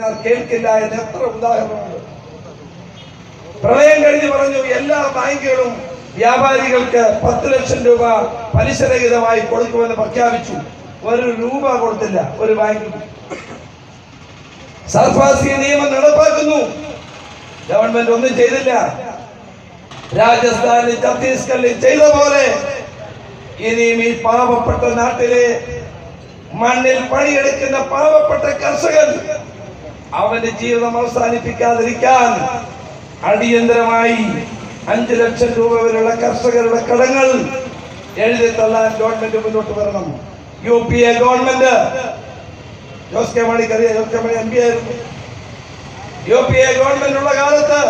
കേൾക്കില്ല എന്ന് എത്ര ഉദാഹരണമുണ്ട്. പ്രളയം കഴിഞ്ഞ് പറഞ്ഞു എല്ലാ ബാങ്കുകളും വ്യാപാരികൾക്ക് 10 ലക്ഷം രൂപ പലിശരഹിതമായി കൊടുക്കുമെന്ന് പ്രഖ്യാപിച്ചു. ഒരു രൂപ കൊടുത്തില്ല ഒരു ബാങ്ക്. സർഫാസി നിയമം നടപ്പാക്കുന്നു, ഗവൺമെന്റ് ഒന്നും ചെയ്തില്ല. രാജസ്ഥാനിൽ ഛത്തീസ്ഗഡിൽ ചെയ്ത പോലെ ഇനിയും ഈ പാവപ്പെട്ട നാട്ടിലെ മണ്ണിൽ പണിയെടുക്കുന്ന പാവപ്പെട്ട കർഷകൻ അവന്റെ ജീവിതം അവസാനിപ്പിക്കാതിരിക്കാൻ അടിയന്തരമായി 5 ലക്ഷം രൂപ വരെയുള്ള കർഷകരുടെ കടങ്ങൾ എഴുതി തള്ളാൻ ഗവൺമെന്റ് മുന്നോട്ട് വരണം. UPA ഗവൺമെന്റ്, ജോസ് കെ മാണിക്കറിയാം, ജോസ് കെ മാണി MP ആയിരുന്നു. UPA ഗവൺമെന്റ് ഉള്ള കാലത്ത്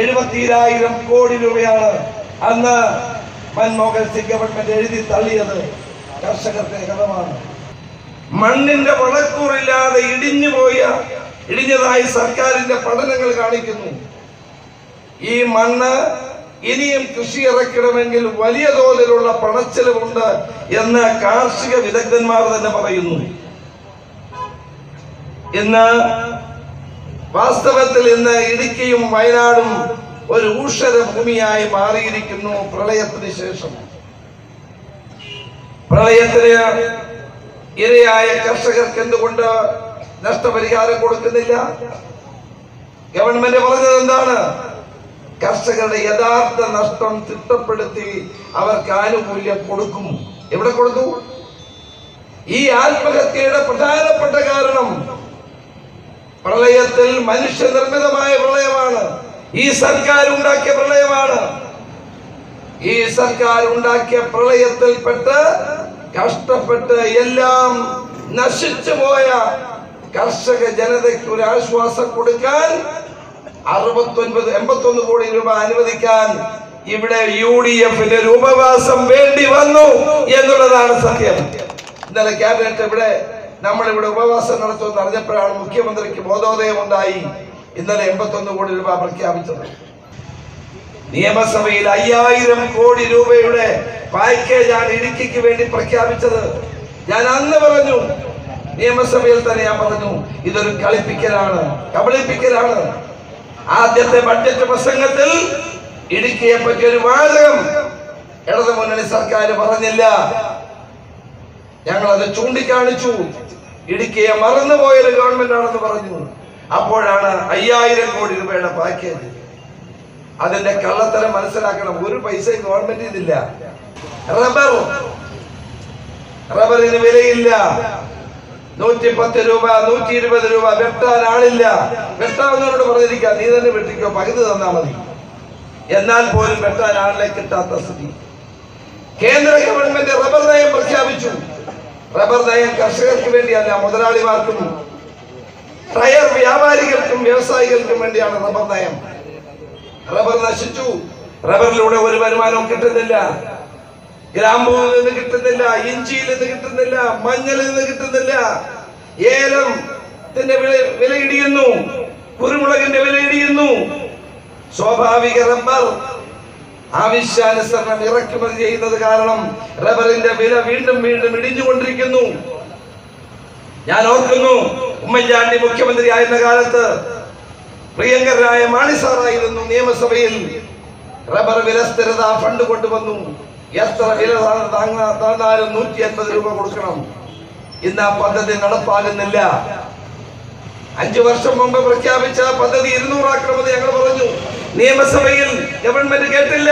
72,000 കോടി രൂപയാണ് അന്ന് മൻമോഹൻ സിംഗ് ഗവൺമെന്റ് എഴുതി തള്ളിയത്. കർഷകരുടെ കടമാണ്. മണ്ണിന്റെ വളക്കൂറില്ലാതെ ഇടിഞ്ഞതായി സർക്കാരിന്റെ പഠനങ്ങൾ കാണിക്കുന്നു. ഈ മണ്ണ് ഇനിയും കൃഷി ഇറക്കണമെങ്കിൽ വലിയ തോതിലുള്ള പണച്ചെലവുണ്ട് എന്ന് കാർഷിക വിദഗ്ധന്മാർ തന്നെ പറയുന്നു. വാസ്തവത്തിൽ ഇന്ന് ഇടുക്കിയും വയനാടും ഒരു ഊഷര ഭൂമിയായി മാറിയിരിക്കുന്നു. പ്രളയത്തിന് ശേഷം പ്രളയത്തിന് ഇരയായ കർഷകർക്ക് എന്തുകൊണ്ട് നഷ്ടപരിഹാരം കൊടുക്കുന്നില്ല? ഗവൺമെന്റ് പറഞ്ഞത് എന്താണ്? കർഷകരുടെ യഥാർത്ഥ നഷ്ടം തിട്ടപ്പെടുത്തി അവർക്ക് ആനുകൂല്യം കൊടുക്കും. എവിടെ കൊടുത്തു? ഈ ആത്മഹത്യയുടെ പ്രധാനപ്പെട്ട കാരണം പ്രളയത്തിൽ മനുഷ്യനിർമ്മിതമായ പ്രളയമാണ്. ഈ സർക്കാർ ഉണ്ടാക്കിയ പ്രളയമാണ്. ഈ സർക്കാർ ഉണ്ടാക്കിയ പ്രളയത്തിൽപ്പെട്ട് കഷ്ടപ്പെട്ട് എല്ലാം നശിച്ചു പോയ കർഷക ജനതയ്ക്ക് ഒരു ആശ്വാസം കൊടുക്കാൻ 81 കോടി രൂപ അനുവദിക്കാൻ ഇവിടെ UDF-ന്റെ ഒരു ഉപവാസം വേണ്ടി വന്നു എന്നുള്ളതാണ് സത്യം. ഇന്നലെ ക്യാബിനറ്റ് നമ്മളിവിടെ ഉപവാസം നടത്തുമെന്ന് അറിഞ്ഞപ്പോഴാണ് മുഖ്യമന്ത്രിക്ക് ബോധോദയം ഉണ്ടായി. ഇന്നലെ 81 കോടി രൂപ പ്രഖ്യാപിച്ചത്. നിയമസഭയിൽ 5000 കോടി രൂപയുടെ പാക്കേജാണ് ഇടുക്കിക്ക് വേണ്ടി പ്രഖ്യാപിച്ചത്. ഞാൻ അന്ന് പറഞ്ഞു, നിയമസഭയിൽ തന്നെ ഞാൻ പറഞ്ഞു, ഇതൊരു കളിപ്പിക്കലാണ്, കബളിപ്പിക്കലാണ്. ആദ്യത്തെ ബഡ്ജറ്റ് പ്രസംഗത്തിൽ ഇടുക്കിയെ പറ്റി ഒരു വാചകം ഇടതു മുന്നണി സർക്കാർ പറഞ്ഞില്ല. ഞങ്ങളത് ചൂണ്ടിക്കാണിച്ചു. ഇടുക്കിയെ മറന്നുപോയൊരു ഗവൺമെന്റ് ആണെന്ന് പറഞ്ഞു. അപ്പോഴാണ് 5000 കോടി രൂപയുടെ പാക്കേജ്. അതിന്റെ കള്ളത്തരം മനസ്സിലാക്കണം. ഒരു പൈസയും ഗവൺമെന്റ് ഇതില്ല. റബ്ബറിന് വിലയില്ല. 110 രൂപ 120 രൂപ വെട്ടാൻ ആളില്ല. വെട്ടാവുന്നവരോട് പറഞ്ഞിരിക്കുക, നീ തന്നെ വെട്ടിക്കോ, പകുതി തന്നാ മതി. എന്നാൽ പോലും വെട്ടാൻ ആളിനെ കിട്ടാത്ത സ്ഥിതി. കേന്ദ്ര ഗവൺമെന്റ് റബ്ബർ നയം പ്രഖ്യാപിച്ചു. റബ്ബർ നയം കർഷകർക്ക് വേണ്ടിയല്ല, മുതലാളിമാർക്കും ടയർ വ്യാപാരികൾക്കും വ്യവസായികൾക്കും വേണ്ടിയാണ് റബ്ബർ നയം. റബ്ബർ നശിച്ചു. റബ്ബറിലൂടെ ഒരു വരുമാനവും കിട്ടുന്നില്ല. ഗ്രാമ്പൂവിൽ നിന്ന് കിട്ടുന്നില്ല, ഇഞ്ചിയിൽ നിന്ന് കിട്ടുന്നില്ല, മഞ്ഞളിൽ നിന്ന് കിട്ടുന്നില്ല. ഏലത്തിന്റെ വില ഇടിയുന്നു, കുരുമുളകിന്റെ വില ഇടിയുന്നു. സ്വാഭാവിക റബ്ബർ ആവശ്യാനുസരണം ഇറക്കുമതി ചെയ്യുന്നത് കാരണം റബ്ബറിന്റെ വില വീണ്ടും വീണ്ടും ഇടിഞ്ഞുകൊണ്ടിരിക്കുന്നു. ഞാൻ ഓർക്കുന്നു, ഉമ്മൻചാണ്ടി മുഖ്യമന്ത്രി ആയിരുന്ന കാലത്ത് പ്രിയങ്കരനായ മാണി സാറായിരുന്നു നിയമസഭയിൽ റബ്ബർ വില സ്ഥിരത ഫണ്ട് കൊണ്ടുവന്നു. എത്ര വില താഴ്ന്നാലും 150 രൂപ കൊടുക്കണം. ഇന്ന് ആ പദ്ധതി നടപ്പാകുന്നില്ല. 5 വർഷം മുമ്പ് പ്രഖ്യാപിച്ച പദ്ധതി 200 ആക്കണമെന്ന് ഞങ്ങൾ പറഞ്ഞു. നിയമസഭയിൽ ഗവൺമെന്റ് കേട്ടില്ല.